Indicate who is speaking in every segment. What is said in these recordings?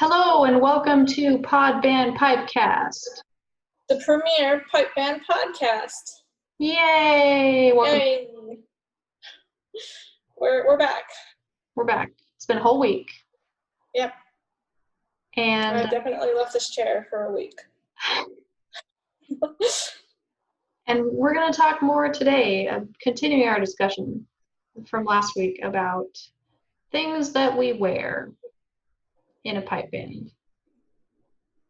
Speaker 1: Hello and welcome to Pod Band Pipecast.
Speaker 2: The premier pipe band podcast.
Speaker 1: Yay! Welcome.
Speaker 2: Yay! We're back.
Speaker 1: We're back. It's been a whole week.
Speaker 2: Yep.
Speaker 1: And
Speaker 2: I've definitely left this chair for a week.
Speaker 1: and we're going to talk more today, continuing our discussion from last week about things that we wear in a pipe band.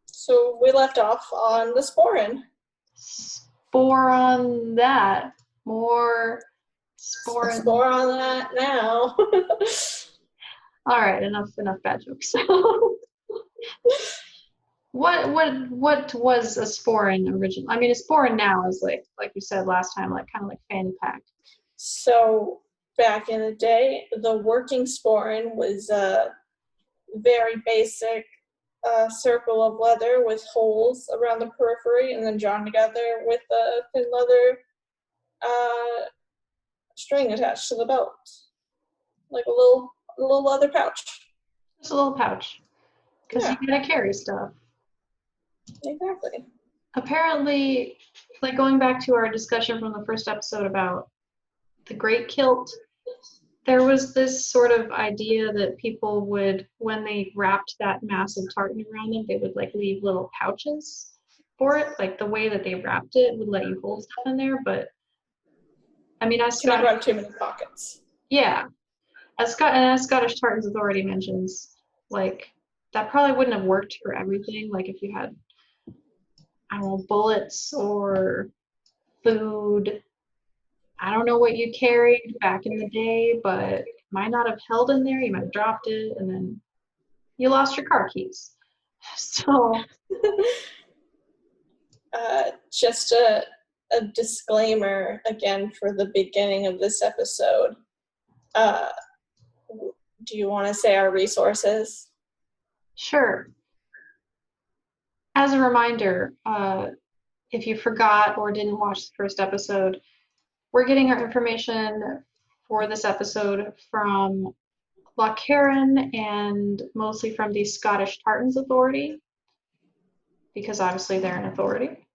Speaker 2: So we left off on the Sporran.
Speaker 1: Spore on that. More spore.
Speaker 2: Spore on that now.
Speaker 1: All right, enough bad jokes. What was a Sporran originally? I mean, a Sporran now is like we said last time, like kind of like fanny pack.
Speaker 2: So back in the day, the working Sporran was a very basic circle of leather with holes around the periphery and then drawn together with a thin leather string attached to the belt, like a little leather pouch.
Speaker 1: Just a little pouch, because
Speaker 2: Yeah.
Speaker 1: you gotta carry stuff.
Speaker 2: Exactly.
Speaker 1: Apparently, like going back to our discussion from the first episode about the great kilt, there was this sort of idea that people would, when they wrapped that massive tartan around them, they would like leave little pouches for it. Like the way that they wrapped it would let you hold stuff in there, but I mean, as
Speaker 2: Cannot have too many pockets.
Speaker 1: Yeah, as Scottish Tartans Authority mentions, like that probably wouldn't have worked for everything. Like if you had, I don't know, bullets or food. I don't know what you carried back in the day, but it might not have held in there. You might have dropped it, and then you lost your car keys. So,
Speaker 2: just a disclaimer again for the beginning of this episode. Do you want to say our resources?
Speaker 1: sure. As a reminder, if you forgot or didn't watch the first episode, we're getting our information for this episode from Loch Heron and mostly from the Scottish Tartans Authority, because obviously they're an authority.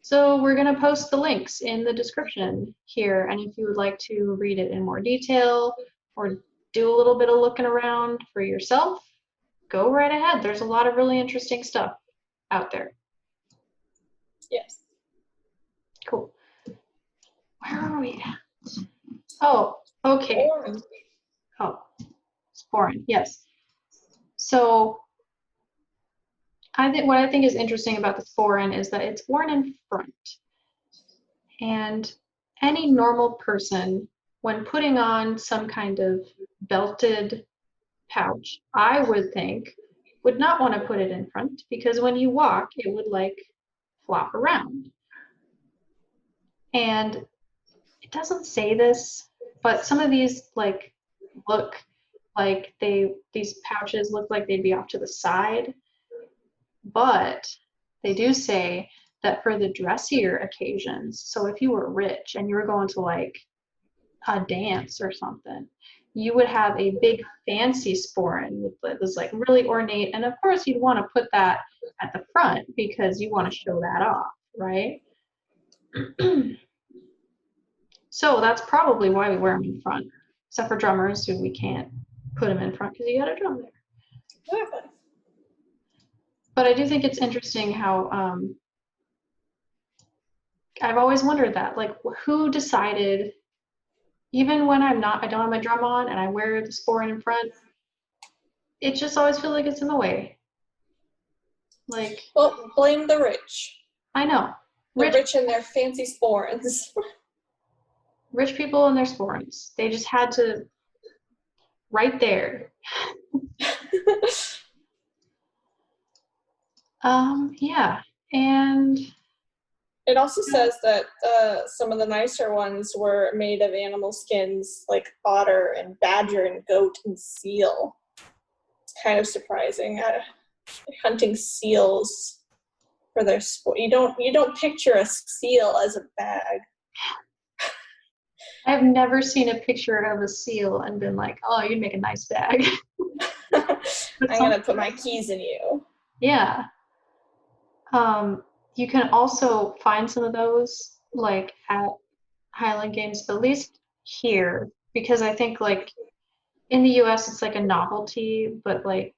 Speaker 1: So we're going to post the links in the description here, and if you would like to read it in more detail or do a little bit of looking around for yourself, go right ahead. There's a lot of really interesting stuff out there.
Speaker 2: Yes.
Speaker 1: Cool. Where are we at? Oh, okay.
Speaker 2: Sporran.
Speaker 1: Oh, Sporran, yes. So what I think is interesting about the Sporran is that it's worn in front. And any normal person, when putting on some kind of belted pouch, I would think, would not want to put it in front, because when you walk, it would like flop around. And it doesn't say this, but some of these like look like these pouches look like they'd be off to the side, but they do say that for the dressier occasions, so if you were rich and you were going to like a dance or something, you would have a big fancy Sporran that was like really ornate, and of course you'd want to put that at the front because you want to show that off, right? So that's probably why we wear them in front, except for drummers who we can't put them in front because you got a drum there.
Speaker 2: Exactly.
Speaker 1: But I do think it's interesting how I've always wondered that, like, who decided, even when I don't have my drum on and I wear the Sporran in front, it just always feels like it's in the way. Like,
Speaker 2: Well, blame the rich.
Speaker 1: I know.
Speaker 2: The rich and their fancy Sporrans.
Speaker 1: Rich people and their Sporrans. They just had to, right there. Yeah, and
Speaker 2: it also says that some of the nicer ones were made of animal skins, like otter and badger and goat and seal. It's kind of surprising. Hunting seals for their sport. You don't picture a seal as a bag.
Speaker 1: I've never seen a picture of a seal and been like, oh, you'd make a nice bag. But
Speaker 2: I'm gonna put my keys in you.
Speaker 1: yeah. You can also find some of those like at Highland Games, at least here, because I think like in the US it's like a novelty, but like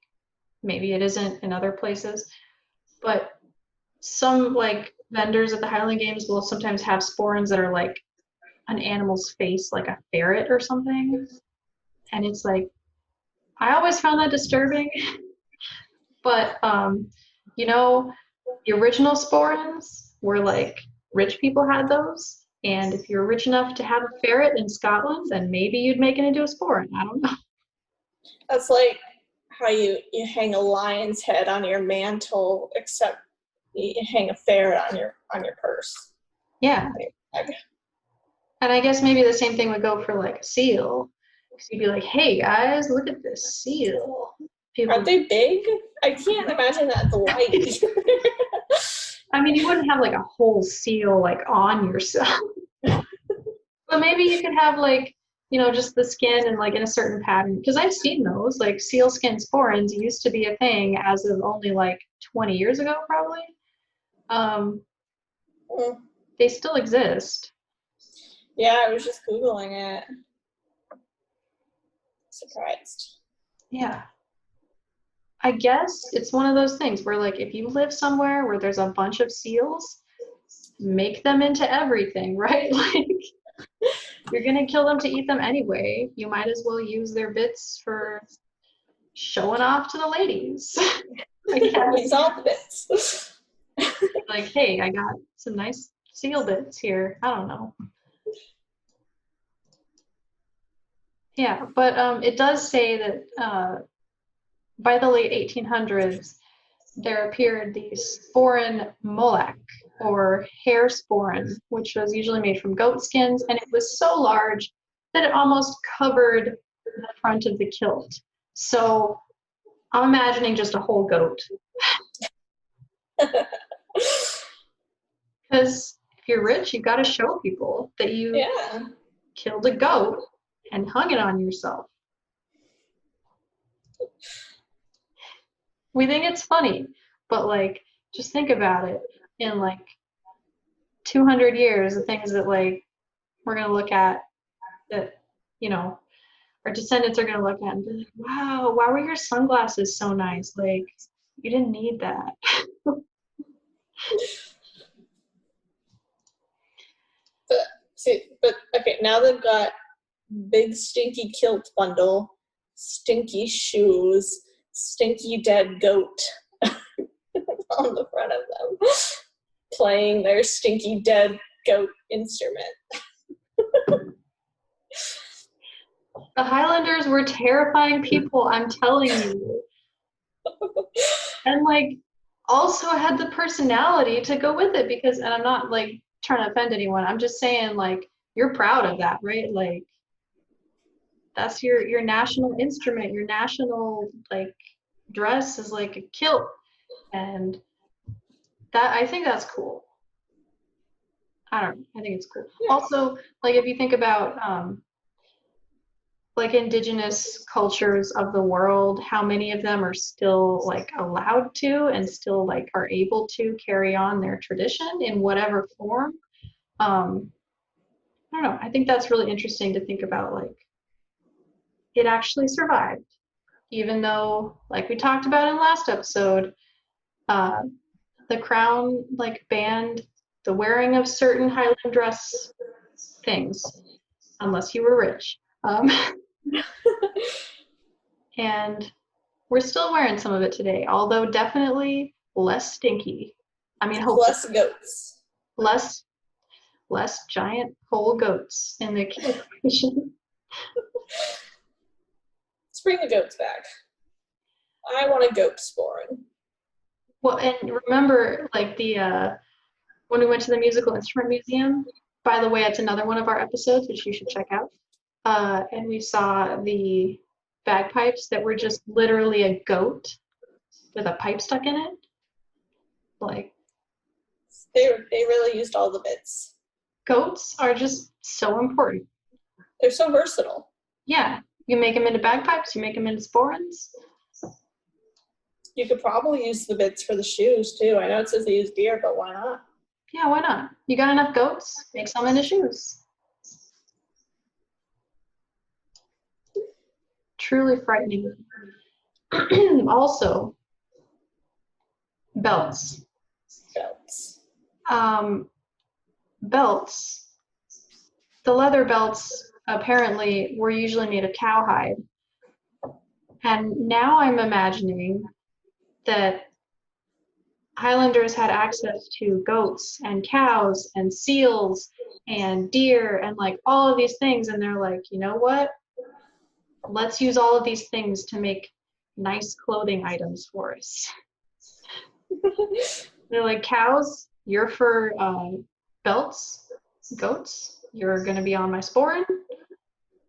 Speaker 1: maybe it isn't in other places. But some like vendors at the Highland Games will sometimes have sporrans that are like an animal's face, like a ferret or something. And it's like I always found that disturbing. But you know, the original sporrans were like rich people had those. And if you're rich enough to have a ferret in Scotland, then maybe you'd make it into a sporran. I don't know.
Speaker 2: That's like how you hang a lion's head on your mantle, except you hang a ferret on your purse.
Speaker 1: Yeah. And I guess maybe the same thing would go for like a seal. Because you'd be like, hey guys, look at this seal. People,
Speaker 2: aren't they big? I can't imagine that light.
Speaker 1: I mean, you wouldn't have like a whole seal like on yourself. But maybe you could have like, you know, just the skin and like in a certain pattern. Because I've seen those, like seal skin sporrans used to be a thing as of only like 20 years ago, probably. Um, they still exist.
Speaker 2: Yeah, I was just Googling it. Surprised.
Speaker 1: Yeah. I guess it's one of those things where like if you live somewhere where there's a bunch of seals, make them into everything, right? Like you're gonna kill them to eat them anyway. You might as well use their bits for showing off to the ladies. I guess.
Speaker 2: Use all the bits.
Speaker 1: Like, hey, I got some nice seal bits here. I don't know. Yeah, but it does say that by the late 1800s, there appeared the sporran mollac, or hair sporran, which was usually made from goat skins, and it was so large that it almost covered the front of the kilt. So I'm imagining just a whole goat. Because if you're rich, you've got to show people that you killed a goat and hung it on yourself. We think it's funny, but like, just think about it. In like 200 years, the things that like we're gonna look at, that you know our descendants are gonna look at and be like, "Wow, why were your sunglasses so nice? Like, you didn't need that."
Speaker 2: But okay, now they've got big stinky kilt bundle, stinky shoes, stinky dead goat on the front of them, playing their stinky dead goat instrument.
Speaker 1: The Highlanders were terrifying people, I'm telling you. And like also had the personality to go with it, because, and I'm not like trying to offend anyone, I'm just saying like you're proud of that, right? Like that's your national instrument, your national like dress is like a kilt, and that I think that's cool. I don't know, I think it's cool.
Speaker 2: Yeah.
Speaker 1: Also, like if you think about like indigenous cultures of the world, how many of them are still like allowed to and still like are able to carry on their tradition in whatever form. I don't know, I think that's really interesting to think about, like it actually survived, even though like we talked about in last episode, uh, the crown like banned the wearing of certain Highland dress things unless you were rich. And we're still wearing some of it today, although definitely less stinky. I mean, hopefully
Speaker 2: Less goats.
Speaker 1: Less giant whole goats in the kitchen.
Speaker 2: Let's bring the goats back. I want a goat sporran.
Speaker 1: Well, and remember, like the when we went to the musical instrument museum. By the way, it's another one of our episodes which you should check out. And we saw the bagpipes that were just literally a goat with a pipe stuck in it. Like
Speaker 2: they really used all the bits.
Speaker 1: Goats are just so important.
Speaker 2: They're so versatile.
Speaker 1: Yeah, you make them into bagpipes, you make them into sporrans.
Speaker 2: You could probably use the bits for the shoes too. I know it says they use deer, but why not?
Speaker 1: Yeah, why not? You got enough goats? Make some into shoes. Truly frightening. Also, belts.
Speaker 2: Belts.
Speaker 1: Belts. The leather belts apparently were usually made of cowhide. And now I'm imagining that Highlanders had access to goats and cows and seals and deer and like all of these things. And they're like, you know what? Let's use all of these things to make nice clothing items for us. They're like, cows, you're for belts. Goats, you're going to be on my sporran.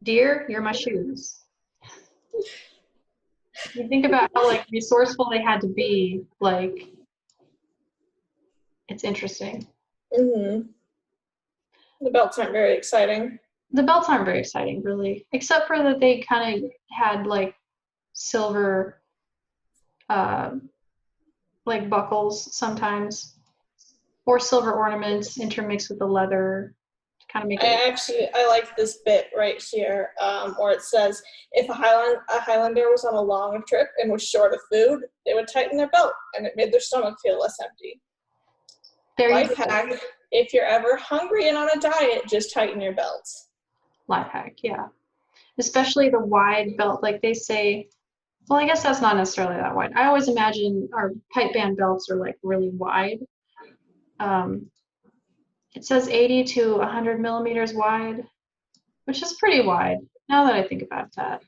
Speaker 1: Deer, you're my shoes. You think about how like resourceful they had to be, like it's interesting.
Speaker 2: The belts aren't very exciting.
Speaker 1: The belts aren't very exciting, really, except for that they kind of had like silver, like buckles sometimes, or silver ornaments intermixed with the leather to kind of make it.
Speaker 2: I like this bit right here, where it says if a Highlander was on a long trip and was short of food, they would tighten their belt, and it made their stomach feel less empty. Life hack: if you're ever hungry and on a diet, just tighten your belts.
Speaker 1: Life hack, yeah. Especially the wide belt, like they say. Well, I guess that's not necessarily that wide. I always imagine our pipe band belts are like really wide. It says 80 to 100 millimeters wide, which is pretty wide now that I think about that.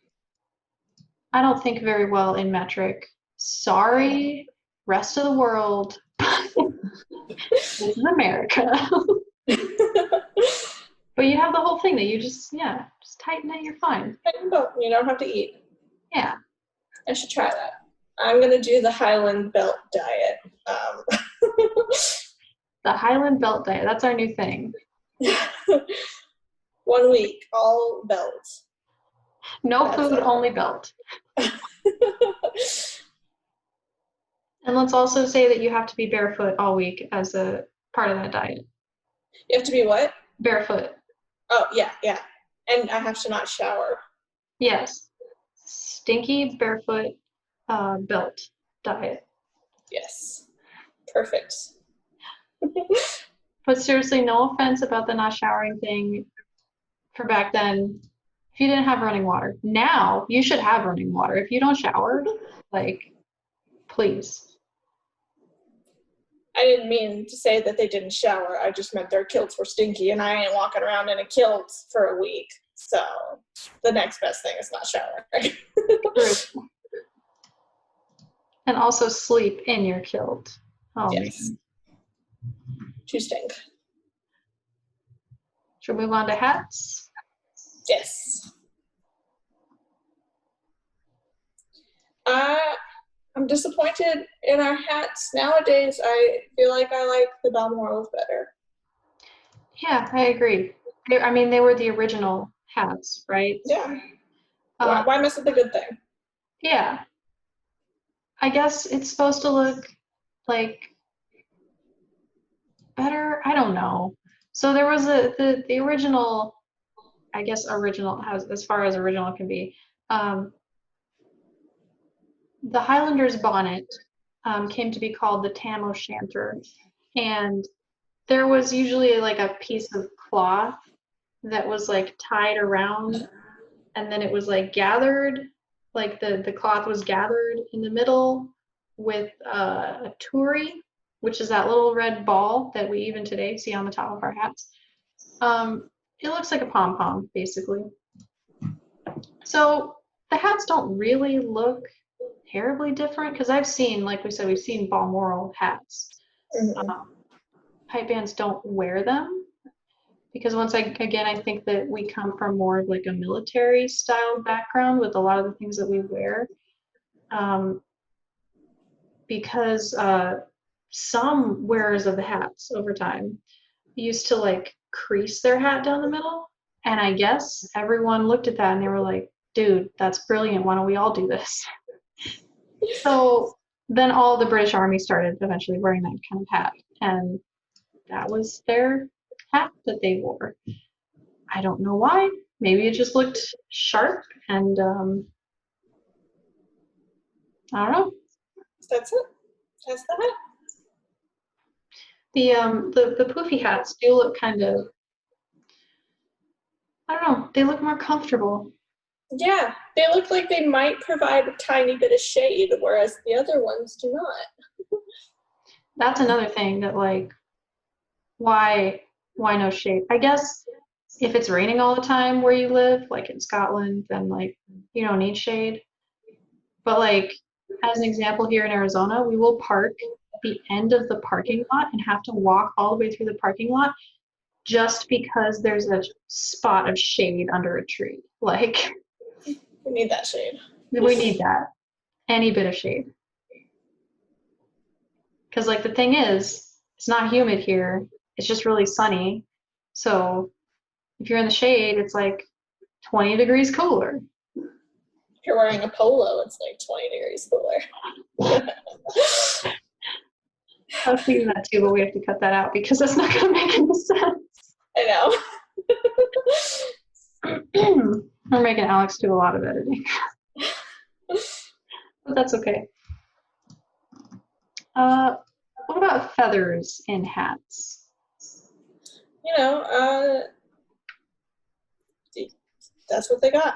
Speaker 1: I don't think very well in metric. Sorry, rest of the world. This is America. But you have the whole thing that you just tighten it, you're fine.
Speaker 2: Tighten belt, you don't have to eat.
Speaker 1: Yeah.
Speaker 2: I should try that. I'm going to do the Highland belt diet.
Speaker 1: The Highland belt diet, that's our new thing.
Speaker 2: 1 week, all belts.
Speaker 1: No food, only belt. And let's also say that you have to be barefoot all week as a part of that diet.
Speaker 2: You have to be what?
Speaker 1: Barefoot.
Speaker 2: Oh, yeah. And I have to not shower.
Speaker 1: Yes. Stinky barefoot belt diet.
Speaker 2: Yes. Perfect.
Speaker 1: But seriously, no offense about the not showering thing for back then. If you didn't have running water. Now, you should have running water. If you don't shower, like, please.
Speaker 2: I didn't mean to say that they didn't shower. I just meant their kilts were stinky, and I ain't walking around in a kilt for a week. So the next best thing is not showering.
Speaker 1: True. And also sleep in your kilt. Oh,
Speaker 2: yes.
Speaker 1: man.
Speaker 2: Too stink.
Speaker 1: Should we move on to hats?
Speaker 2: Yes. I'm disappointed in our hats. Nowadays, I feel like I like the Balmorals better.
Speaker 1: Yeah, I agree. They were the original hats, right?
Speaker 2: Yeah. Why miss it the good thing?
Speaker 1: Yeah. I guess it's supposed to look like better. I don't know. So there was the original, I guess original, as far as original can be. The Highlander's bonnet came to be called the tam o' shanter, and there was usually like a piece of cloth that was like tied around, and then it was like gathered, like the cloth was gathered in the middle with a turi, which is that little red ball that we even today see on the top of our hats. It looks like a pom-pom, basically. So the hats don't really look terribly different, because I've seen, like we said, we've seen Balmoral hats. Pipe bands don't wear them because I think that we come from more of like a military style background with a lot of the things that we wear. Because some wearers of the hats over time used to like crease their hat down the middle, and I guess everyone looked at that and they were like, dude, that's brilliant, why don't we all do this? So then all the British Army started eventually wearing that kind of hat, and that was their hat that they wore. I don't know why. Maybe it just looked sharp, and I don't know.
Speaker 2: That's it. That's the hat.
Speaker 1: The poofy hats do look kind of, I don't know, they look more comfortable.
Speaker 2: Yeah, they look like they might provide a tiny bit of shade, whereas the other ones do not.
Speaker 1: That's another thing that like why no shade? I guess if it's raining all the time where you live, like in Scotland, then like you don't need shade. But like as an example here in Arizona, we will park at the end of the parking lot and have to walk all the way through the parking lot just because there's a spot of shade under a tree. Like
Speaker 2: We need that shade.
Speaker 1: we need that. Any bit of shade. Because like the thing is, it's not humid here. It's just really sunny. So if you're in the shade, it's like 20 degrees cooler.
Speaker 2: If you're wearing a polo, it's like 20 degrees cooler.
Speaker 1: I was thinking that too, but we have to cut that out because that's not going to make any sense.
Speaker 2: I
Speaker 1: We're making Alex do a lot of editing,
Speaker 2: know.
Speaker 1: but that's okay. What about feathers in hats?
Speaker 2: You know, that's what they got.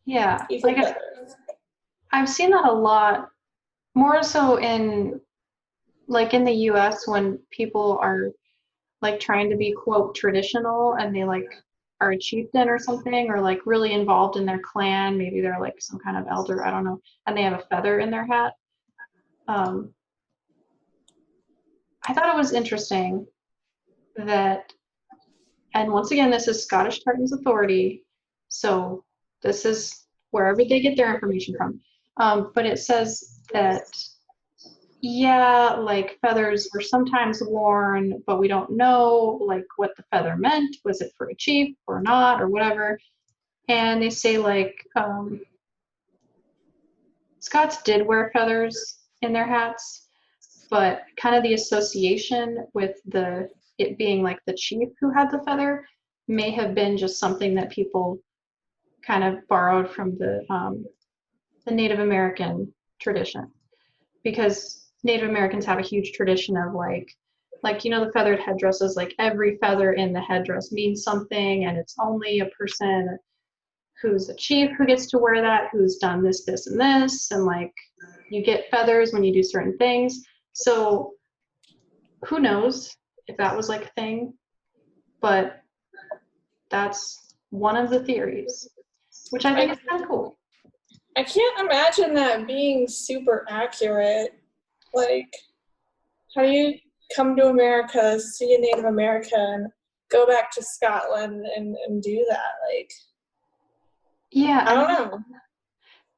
Speaker 1: Yeah,
Speaker 2: Even
Speaker 1: like
Speaker 2: better.
Speaker 1: I've seen that a lot, more so in like in the US when people are like trying to be quote traditional and they like are a chieftain or something or like really involved in their clan. Maybe they're like some kind of elder, I don't know, and they have a feather in their hat. Um, I thought it was interesting that, and once again, this is Scottish Tartan's authority, so this is wherever they get their information from. But it says that, yeah, like feathers were sometimes worn, but we don't know like what the feather meant. Was it for a chief or not or whatever? And they say like Scots did wear feathers in their hats, but kind of the association with the it being like the chief who had the feather may have been just something that people kind of borrowed from the Native American tradition, because Native Americans have a huge tradition of like you know the feathered headdresses, like every feather in the headdress means something, and it's only a person who's a chief who gets to wear that, who's done this, this, and this, and like you get feathers when you do certain things. So who knows if that was like a thing, but that's one of the theories, which I think is kind of cool.
Speaker 2: I can't imagine that being super accurate. Like, how do you come to America, see a Native American, go back to Scotland and do that? Like,
Speaker 1: Yeah,
Speaker 2: I don't know.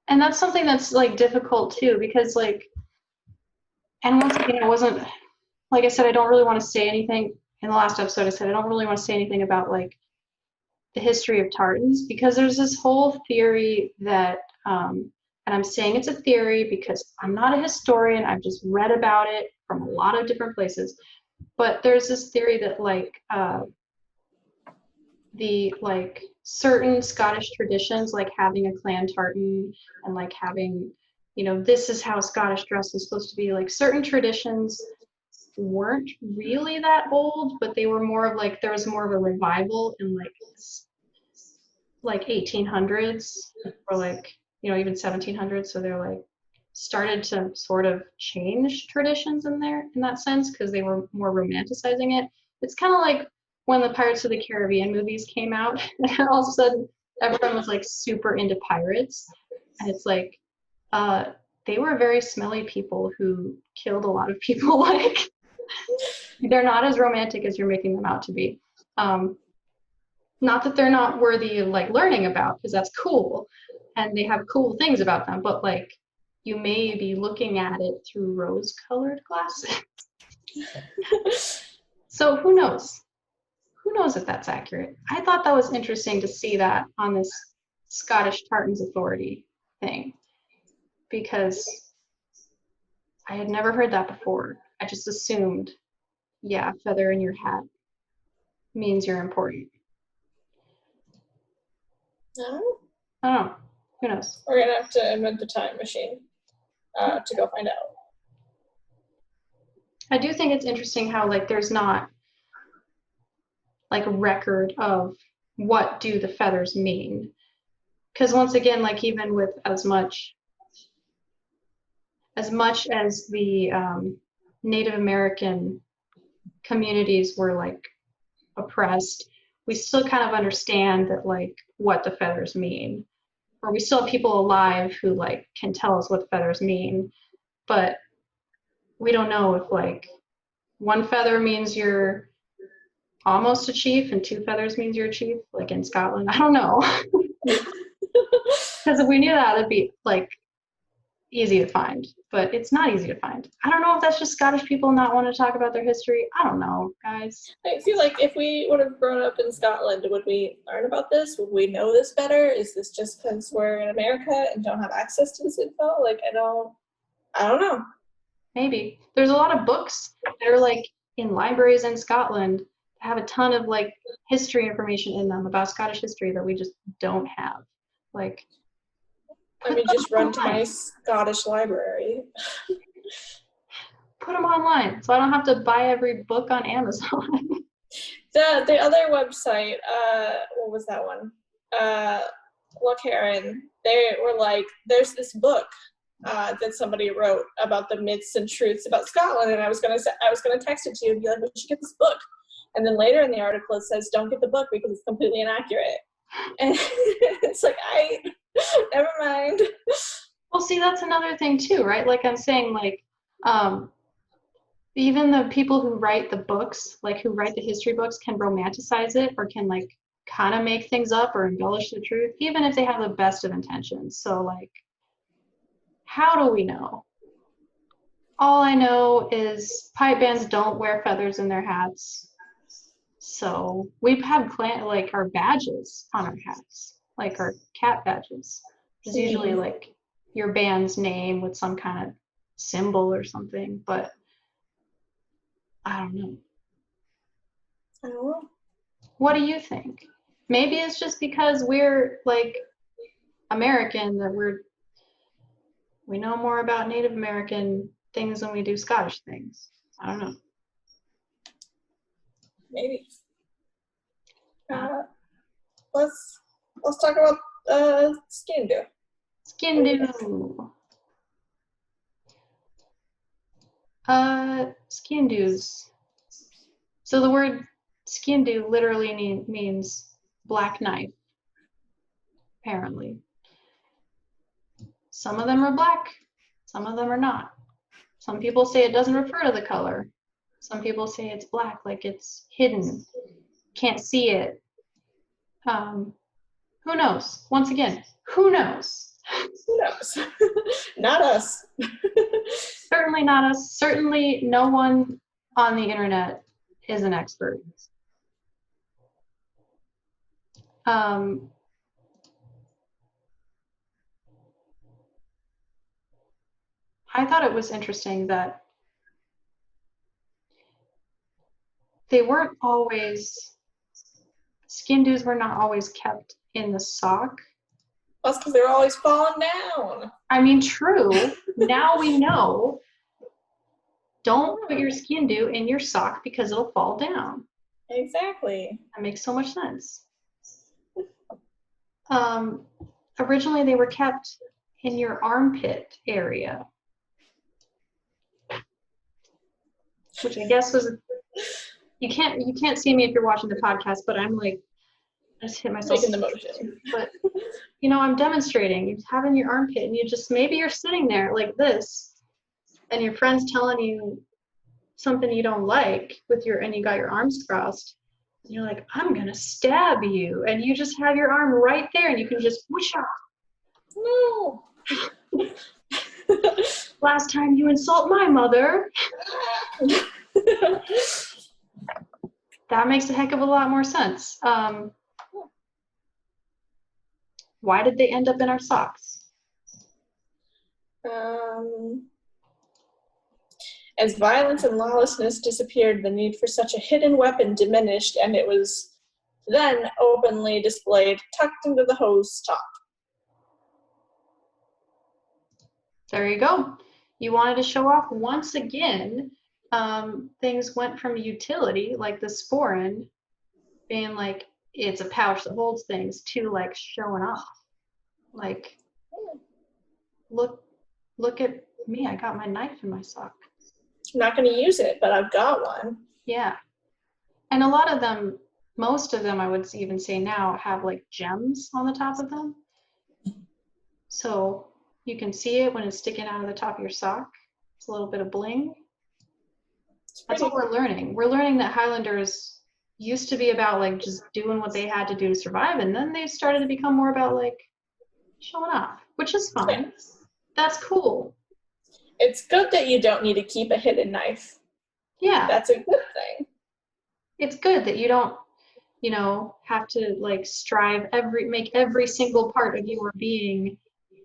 Speaker 1: and that's something that's like difficult too, because like, and once again, it wasn't, like I said, I don't really want to say anything. In the last episode, I said I don't really want to say anything about like the history of tartans, because there's this whole theory that, and I'm saying it's a theory because I'm not a historian, I've just read about it from a lot of different places, but there's this theory that like the like certain Scottish traditions, like having a clan tartan and like having, you know, this is how Scottish dress is supposed to be, like certain traditions weren't really that old, but they were more of like there was more of a revival in like 1800s or like you know even 1700s. So they're like started to sort of change traditions in there in that sense because they were more romanticizing it. It's kind of like when the Pirates of the Caribbean movies came out, and all of a sudden everyone was like super into pirates, and it's like uh, they were very smelly people who killed a lot of people. Like they're not as romantic as you're making them out to be. Um, Not that they're not worthy of like learning about, because that's cool and they have cool things about them, but like you may be looking at it through rose colored glasses. So who knows? Who knows if that's accurate? I thought that was interesting to see that on this Scottish Tartans Authority thing, because I had never heard that before. I just assumed, yeah, feather in your hat means you're important.
Speaker 2: No?
Speaker 1: I don't know. Who knows?
Speaker 2: We're gonna have to invent a time machine to go find out.
Speaker 1: I do think it's interesting how like there's not like a record of what do the feathers mean. Because once again, like even with as the Native American communities were like oppressed, we still kind of understand that like what the feathers mean. Or we still have people alive who like can tell us what the feathers mean, but we don't know if like one feather means you're almost a chief and two feathers means you're a chief, like in Scotland. I don't know. Because if we knew that, it'd be like easy to find, but it's not easy to find. I don't know if that's just Scottish people not want to talk about their history. I don't know, guys.
Speaker 2: I feel like if we would have grown up in Scotland, would we learn about this? Would we know this better? Is this just because we're in America and don't have access to this info? Like, I don't know.
Speaker 1: Maybe. There's a lot of books that are like in libraries in Scotland that have a ton of like history information in them about Scottish history that we just don't have. Like,
Speaker 2: I mean, just run to my Scottish library.
Speaker 1: Put them online so I don't have to buy every book on Amazon.
Speaker 2: The other website, what was that one? Look, Heron, they were like, there's this book that somebody wrote about the myths and truths about Scotland, and I was gonna text it to you and be like, we should get this book. And then later in the article it says, don't get the book because it's completely inaccurate. And it's like, never mind.
Speaker 1: Well, see, that's another thing too, right? Like I'm saying, like, even the people who write the books, like who write the history books, can romanticize it or can like kind of make things up or embellish the truth, even if they have the best of intentions. So like, how do we know? All I know is pipe bands don't wear feathers in their hats. So we've had like our badges on our hats, like our cat badges. It's usually like your band's name with some kind of symbol or something, but I don't know.
Speaker 2: I don't know.
Speaker 1: What do you think? Maybe it's just because we're like American that we know more about Native American things than we do Scottish things. I don't know.
Speaker 2: Maybe. Let's talk about skin do.
Speaker 1: Skin do. Skin do's. So the word skin do literally means black knife, apparently. Some of them are black, some of them are not. Some people say it doesn't refer to the color. Some people say it's black, like it's hidden, can't see it. Who knows? Once again, who knows?
Speaker 2: Who knows? Not us.
Speaker 1: Certainly not us. Certainly no one on the internet is an expert. I thought it was interesting that they weren't always, skin do's were not always kept in the sock.
Speaker 2: That's because they're always falling down.
Speaker 1: I mean, true. Now we know. Don't put your skin do in your sock because it'll fall down.
Speaker 2: Exactly.
Speaker 1: That makes so much sense. Originally, they were kept in your armpit area, which I guess was, you can't see me if you're watching the podcast, but I'm like, I just hit myself.
Speaker 2: Making the motion.
Speaker 1: But I'm demonstrating. You have in your armpit, and maybe you're sitting there like this, and your friend's telling you something you don't like and you got your arms crossed. And you're like, I'm gonna stab you, and you just have your arm right there, and you can just whoosh off.
Speaker 2: No.
Speaker 1: Last time you insult my mother. That makes a heck of a lot more sense. Why did they end up in our socks?
Speaker 2: As violence and lawlessness disappeared, the need for such a hidden weapon diminished, and it was then openly displayed, tucked into the hose top.
Speaker 1: There you go. You wanted to show off once again. Things went from utility, like the Sporran, being like it's a pouch that holds things, to like showing off. Like, look at me, I got my knife in my sock.
Speaker 2: I'm not going to use it, but I've got one.
Speaker 1: Yeah. And a lot of them, most of them, I would even say now, have like gems on the top of them. So you can see it when it's sticking out of the top of your sock. It's a little bit of bling. That's what we're learning. We're learning that Highlanders used to be about like just doing what they had to do to survive, and then they started to become more about like showing off, which is fine. That's cool.
Speaker 2: It's good that you don't need to keep a hidden knife.
Speaker 1: Yeah.
Speaker 2: That's a good thing.
Speaker 1: It's good that you don't, have to like make every single part of your being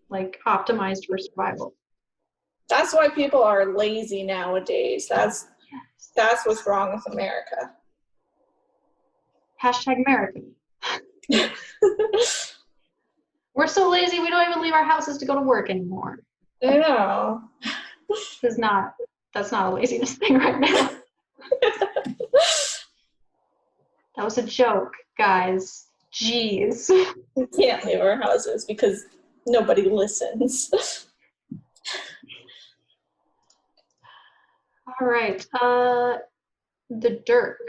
Speaker 1: like optimized for survival.
Speaker 2: That's why people are lazy nowadays. That's what's wrong with America.
Speaker 1: #America. We're so lazy we don't even leave our houses to go to work anymore.
Speaker 2: I know.
Speaker 1: That's not a laziness thing right now. That was a joke, guys. Jeez.
Speaker 2: We can't leave our houses because nobody listens.
Speaker 1: All right. The dirk,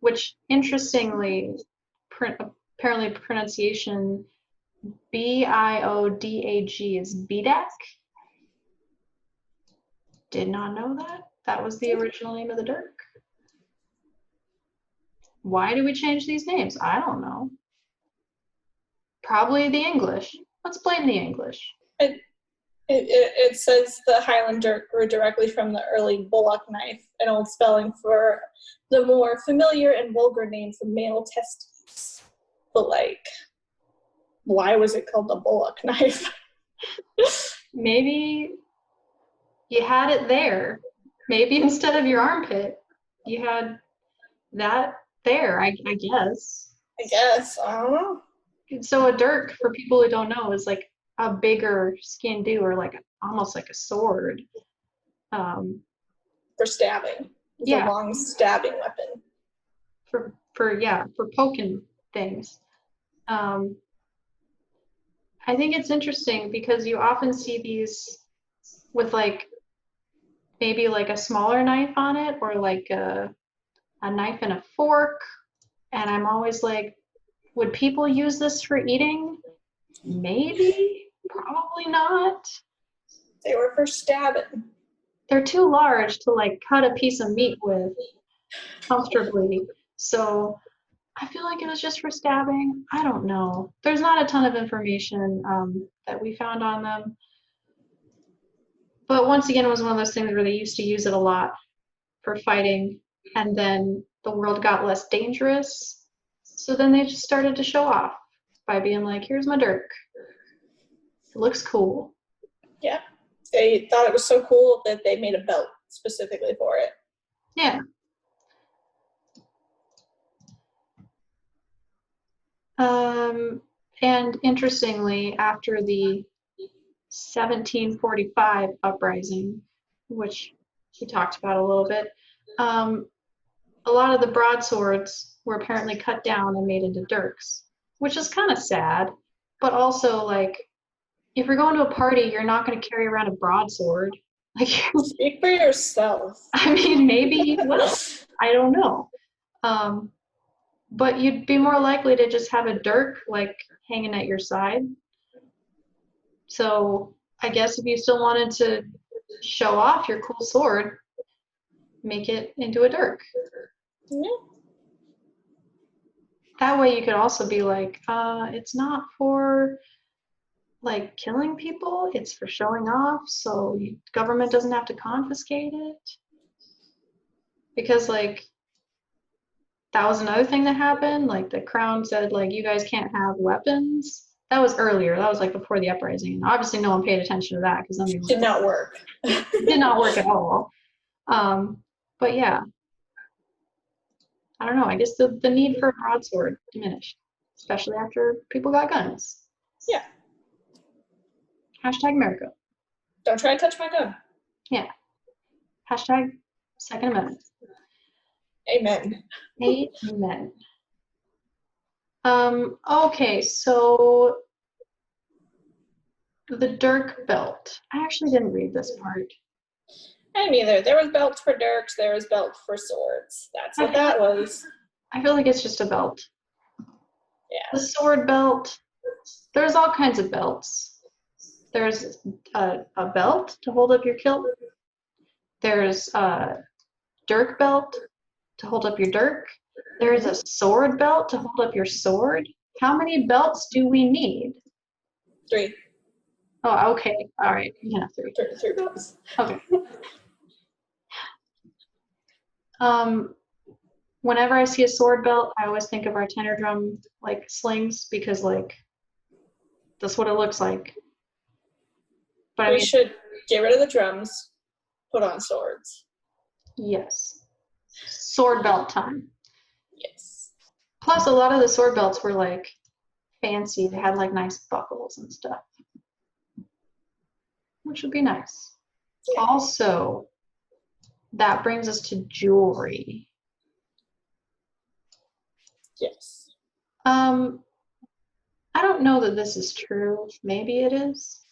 Speaker 1: which interestingly, apparently pronunciation Biodag is Bedak. Did not know that. That was the original name of the dirk. Why do we change these names? I don't know. Probably the English. Let's blame the English.
Speaker 2: It says the Highland dirk grew directly from the early bullock knife, an old spelling for the more familiar and vulgar name for male testes. But like, why was it called the bullock knife?
Speaker 1: Maybe you had it there. Maybe instead of your armpit, you had that there, I guess.
Speaker 2: I don't know.
Speaker 1: So a dirk, for people who don't know, is like a bigger skin-do, or like almost like a sword.
Speaker 2: For stabbing. It's
Speaker 1: Yeah.
Speaker 2: a long stabbing weapon.
Speaker 1: For poking things. I think it's interesting because you often see these with like maybe like a smaller knife on it, or like a knife and a fork. And I'm always like, would people use this for eating? Maybe, probably not.
Speaker 2: They were for stabbing.
Speaker 1: They're too large to like cut a piece of meat with comfortably. So I feel like it was just for stabbing. I don't know. There's not a ton of information that we found on them. But once again, it was one of those things where they used to use it a lot for fighting, and then the world got less dangerous. So then they just started to show off by being like, here's my dirk. It looks cool.
Speaker 2: Yeah. They thought it was so cool that they made a belt specifically for it.
Speaker 1: Yeah. And interestingly, after the 1745 uprising, which we talked about a little bit, a lot of the broadswords were apparently cut down and made into dirks, which is kind of sad. But also, like, if you're going to a party, you're not going to carry around a broadsword. Like,
Speaker 2: speak for yourself.
Speaker 1: I mean, maybe you will. I don't know. But you'd be more likely to just have a dirk like hanging at your side. So I guess if you still wanted to show off your cool sword, make it into a dirk.
Speaker 2: Yeah.
Speaker 1: That way you could also be like, it's not for like killing people, it's for showing off, so government doesn't have to confiscate it. Because like that was another thing that happened. Like the crown said, like, you guys can't have weapons. That was earlier. That was like before the uprising. Obviously, no one paid attention to that because
Speaker 2: did not work.
Speaker 1: It did not work at all. But yeah, I don't know. I guess the need for a broadsword diminished, especially after people got guns.
Speaker 2: Yeah.
Speaker 1: Hashtag America.
Speaker 2: Don't try to touch my gun.
Speaker 1: Yeah. Hashtag Second Amendment.
Speaker 2: Amen.
Speaker 1: Amen. Okay, so the Dirk belt. I actually didn't read this part.
Speaker 2: I neither. There was belts for dirks. There was belts for swords. That's what that was.
Speaker 1: I feel like it's just a belt.
Speaker 2: Yeah.
Speaker 1: The sword belt. There's all kinds of belts. There's a belt to hold up your kilt. There's a dirk belt to hold up your dirk. There's a sword belt to hold up your sword. How many belts do we need?
Speaker 2: 3.
Speaker 1: Oh, okay. All right. You can have 3.
Speaker 2: 3 belts.
Speaker 1: Okay. Whenever I see a sword belt, I always think of our tenor drum like slings because like that's what it looks like. But I
Speaker 2: We
Speaker 1: mean,
Speaker 2: should get rid of the drums, put on swords.
Speaker 1: yes. Sword belt time.
Speaker 2: Yes.
Speaker 1: Plus, a lot of the sword belts were like fancy. They had like nice buckles and stuff, which would be nice.
Speaker 2: Yeah.
Speaker 1: Also, that brings us to jewelry.
Speaker 2: Yes.
Speaker 1: I don't know that this is true. Maybe it is.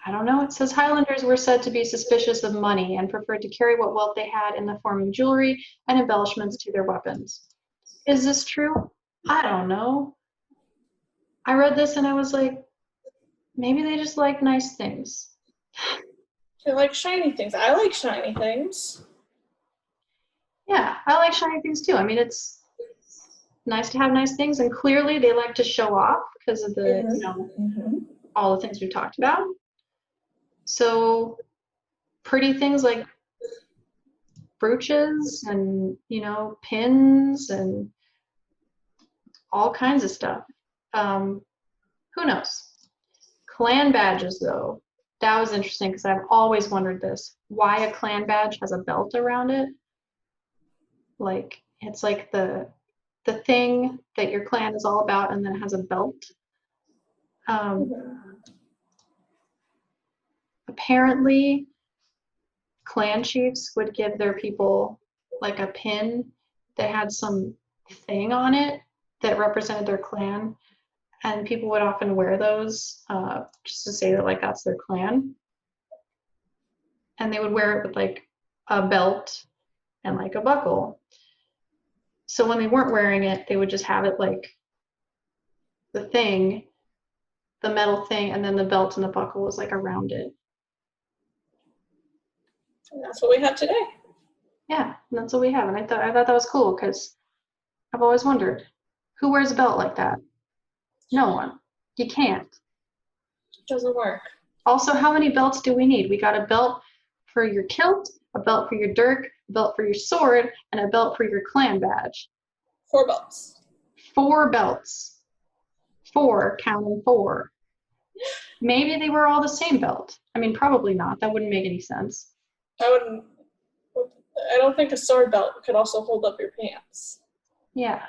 Speaker 1: I don't know. It says Highlanders were said to be suspicious of money and preferred to carry what wealth they had in the form of jewelry and embellishments to their weapons. Is this true? I don't know. I read this and I was like, maybe they just like nice things.
Speaker 2: They like shiny things. I like shiny things.
Speaker 1: Yeah, I like shiny things too. I mean, it's nice to have nice things, and clearly they like to show off because of the, all the things we talked about. So pretty things like brooches and, pins and all kinds of stuff. Who knows? Clan badges, though, that was interesting because I've always wondered this. Why a clan badge has a belt around it? Like, it's like the thing that your clan is all about and then it has a belt. Apparently, clan chiefs would give their people like a pin that had some thing on it that represented their clan, and people would often wear those just to say that like that's their clan, and they would wear it with like a belt and like a buckle. So when they weren't wearing it, they would just have it like the thing, the metal thing, and then the belt and the buckle was like around it.
Speaker 2: And that's what we have today.
Speaker 1: Yeah, and that's what we have. And I thought that was cool because I've always wondered, who wears a belt like that? No one. You can't.
Speaker 2: It doesn't work.
Speaker 1: Also, how many belts do we need? We got a belt for your kilt, a belt for your dirk, a belt for your sword, and a belt for your clan badge.
Speaker 2: 4 belts.
Speaker 1: 4 belts. 4, counting 4. Maybe they were all the same belt. I mean, probably not. That wouldn't make any sense.
Speaker 2: I don't think a sword belt could also hold up your pants.
Speaker 1: Yeah.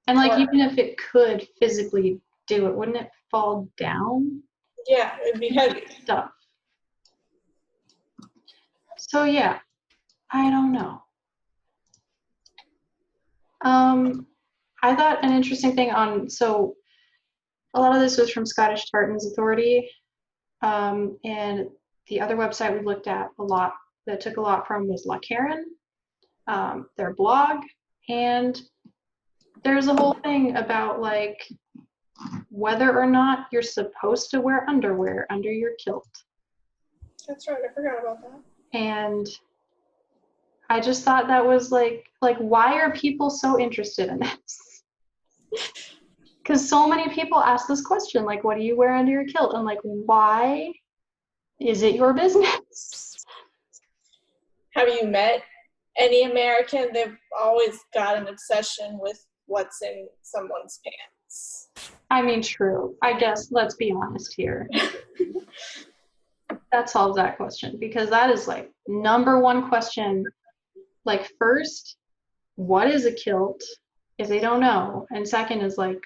Speaker 1: And like, even if it could physically do it, wouldn't it fall down?
Speaker 2: Yeah, it'd be heavy.
Speaker 1: Stuff. So yeah, I don't know. I thought an interesting thing so a lot of this was from Scottish Tartans Authority, and the other website we looked at a lot that took a lot from was Lochcarron, their blog, and there's a whole thing about like whether or not you're supposed to wear underwear under your kilt.
Speaker 2: That's right, I forgot about that.
Speaker 1: And I just thought that was like why are people so interested in this? Because so many people ask this question, like, what do you wear under your kilt? And like, why is it your business?
Speaker 2: Have you met any American? They've always got an obsession with what's in someone's pants.
Speaker 1: I mean, true. I guess let's be honest here. that solves that question, because that is like number one question. Like, first, what is a kilt if they don't know? And second is like,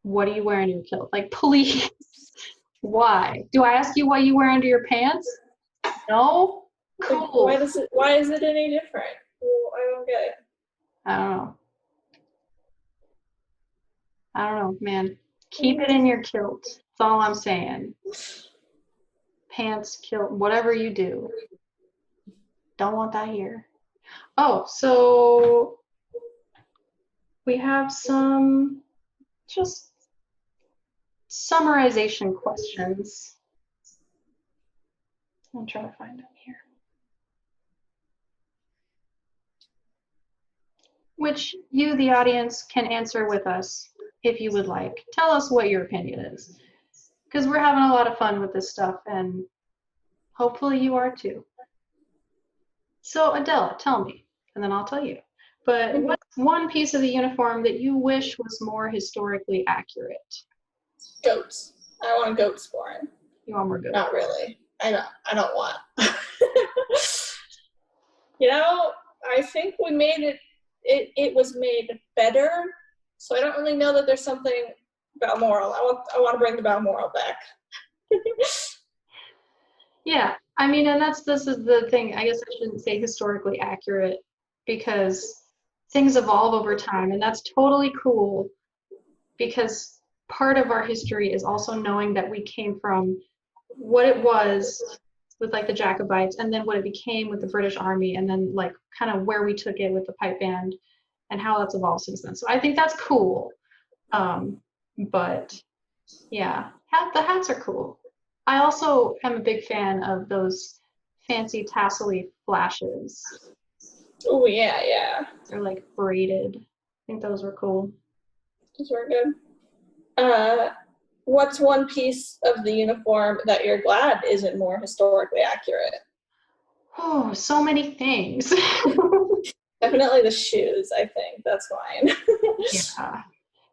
Speaker 1: what do you wear under your kilt? Like, please, why? Do I ask you what you wear under your pants? No?
Speaker 2: Like,
Speaker 1: Cool.
Speaker 2: why is it any different? Well, I don't get it.
Speaker 1: I don't know. I don't know, man. Keep it in your kilt. That's all I'm saying. Pants, kilt, whatever you do. Don't want that here. Oh, so we have some just summarization questions. I'll try to find them here. Which you, the audience, can answer with us if you would like. Tell us what your opinion is, because we're having a lot of fun with this stuff, and hopefully you are too. So Adela, tell me, and then I'll tell you. But what's one piece of the uniform that you wish was more historically accurate?
Speaker 2: Goats. I want a goat sporran.
Speaker 1: You want more goats?
Speaker 2: Not really. I don't want. You know, I think we made it. It was made better. So I don't really know that there's something Balmoral. I want to bring the Balmoral back.
Speaker 1: Yeah, I mean, and this is the thing. I guess I shouldn't say historically accurate, because things evolve over time, and that's totally cool, because part of our history is also knowing that we came from what it was with like the Jacobites, and then what it became with the British Army, and then like kind of where we took it with the pipe band and how that's evolved since then. So I think that's cool. But yeah, the hats are cool. I also am a big fan of those fancy tassel-y flashes.
Speaker 2: Oh yeah, yeah.
Speaker 1: They're like braided. I think those were cool.
Speaker 2: Those were good. What's one piece of the uniform that you're glad isn't more historically accurate?
Speaker 1: Oh, so many things.
Speaker 2: Definitely the shoes, I think. That's fine.
Speaker 1: Yeah.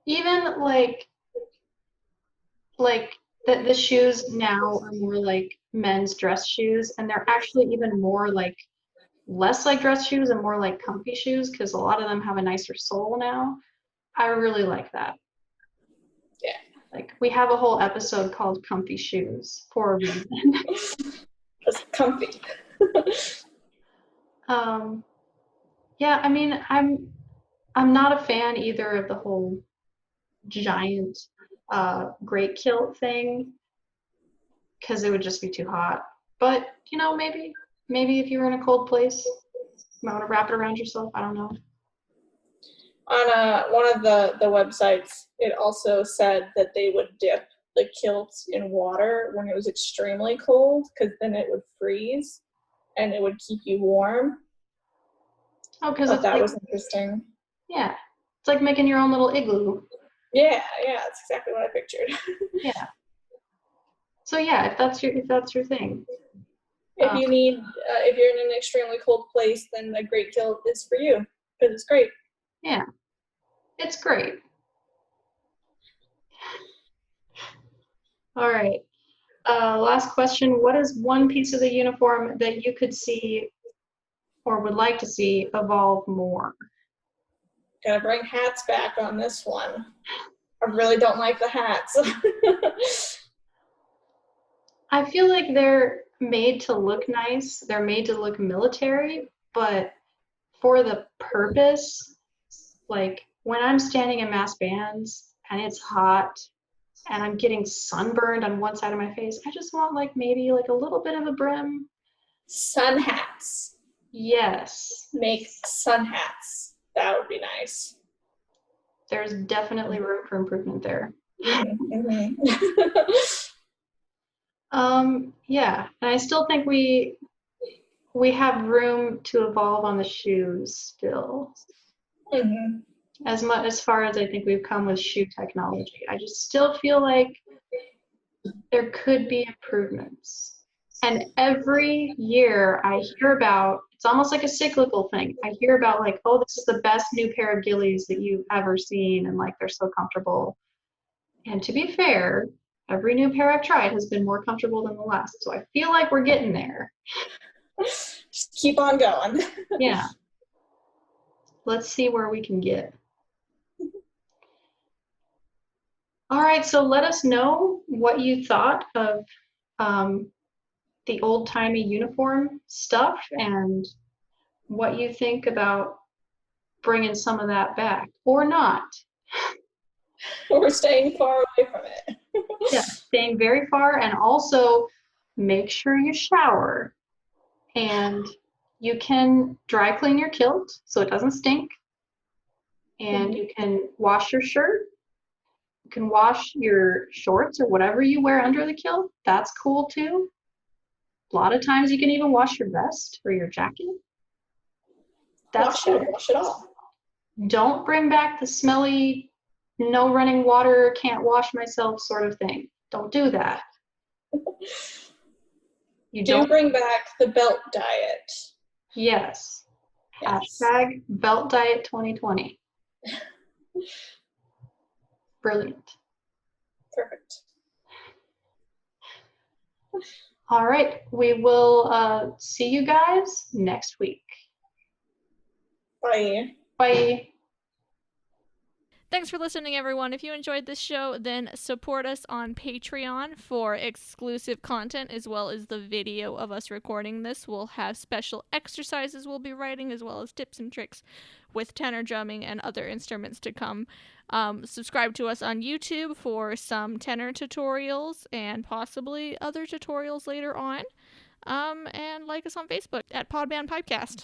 Speaker 1: Even like the shoes now are more like men's dress shoes, and they're actually even more like less like dress shoes and more like comfy shoes, because a lot of them have a nicer sole now. I really like that.
Speaker 2: Yeah.
Speaker 1: Like, we have a whole episode called Comfy Shoes for a reason.
Speaker 2: It's comfy.
Speaker 1: Yeah, I mean, I'm not a fan either of the whole giant great kilt thing, because it would just be too hot. But, you know, maybe if you were in a cold place, you might want to wrap it around yourself. I don't know.
Speaker 2: On one of the websites, it also said that they would dip the kilt in water when it was extremely cold, because then it would freeze and it would keep you warm.
Speaker 1: Oh, because
Speaker 2: that like, was interesting.
Speaker 1: Yeah, it's like making your own little igloo.
Speaker 2: Yeah, that's exactly what I pictured.
Speaker 1: Yeah. So yeah, if that's your thing.
Speaker 2: If you need, if you're in an extremely cold place, then a great kilt is for you, because it's great.
Speaker 1: Yeah, it's great. All right. Last question. What is one piece of the uniform that you could see or would like to see evolve more?
Speaker 2: Gotta bring hats back on this one. I really don't like the hats.
Speaker 1: I feel like they're made to look nice. They're made to look military, but for the purpose, like when I'm standing in mass bands and it's hot and I'm getting sunburned on one side of my face, I just want like maybe like a little bit of a brim.
Speaker 2: Sun hats.
Speaker 1: Yes.
Speaker 2: Make sun hats. That would be nice.
Speaker 1: There's definitely room for improvement there.
Speaker 2: Mm-hmm.
Speaker 1: Yeah, and I still think we have room to evolve on the shoes still.
Speaker 2: Mm-hmm.
Speaker 1: As far as I think we've come with shoe technology, I just still feel like there could be improvements. And every year I hear about, it's almost like a cyclical thing. I hear about like, oh, this is the best new pair of Gillies that you've ever seen, and like they're so comfortable. And to be fair, Every new pair I've tried has been more comfortable than the last. So I feel like we're getting there.
Speaker 2: Just keep on going.
Speaker 1: Yeah. Let's see where we can get. All right, so let us know what you thought of the old-timey uniform stuff and what you think about bringing some of that back or not.
Speaker 2: We're staying far away from it.
Speaker 1: Yeah, staying very far, and also make sure you shower and you can dry clean your kilt so it doesn't stink, and you can wash your shirt. You can wash your shorts or whatever you wear under the kilt. That's cool too. A lot of times you can even wash your vest or your jacket. That's
Speaker 2: Wash it all.
Speaker 1: Don't bring back the smelly, no running water, can't wash myself sort of thing. Don't do that. You don't
Speaker 2: bring back the belt diet.
Speaker 1: Yes.
Speaker 2: Yes.
Speaker 1: Hashtag belt diet 2020. Brilliant.
Speaker 2: Perfect.
Speaker 1: All right. We will see you guys next week.
Speaker 2: Bye.
Speaker 1: Bye.
Speaker 3: Thanks for listening, everyone. If you enjoyed this show, then support us on Patreon for exclusive content as well as the video of us recording this. We'll have special exercises we'll be writing as well as tips and tricks with tenor drumming and other instruments to come. Subscribe to us on YouTube for some tenor tutorials and possibly other tutorials later on. And like us on Facebook at Podband Podcast.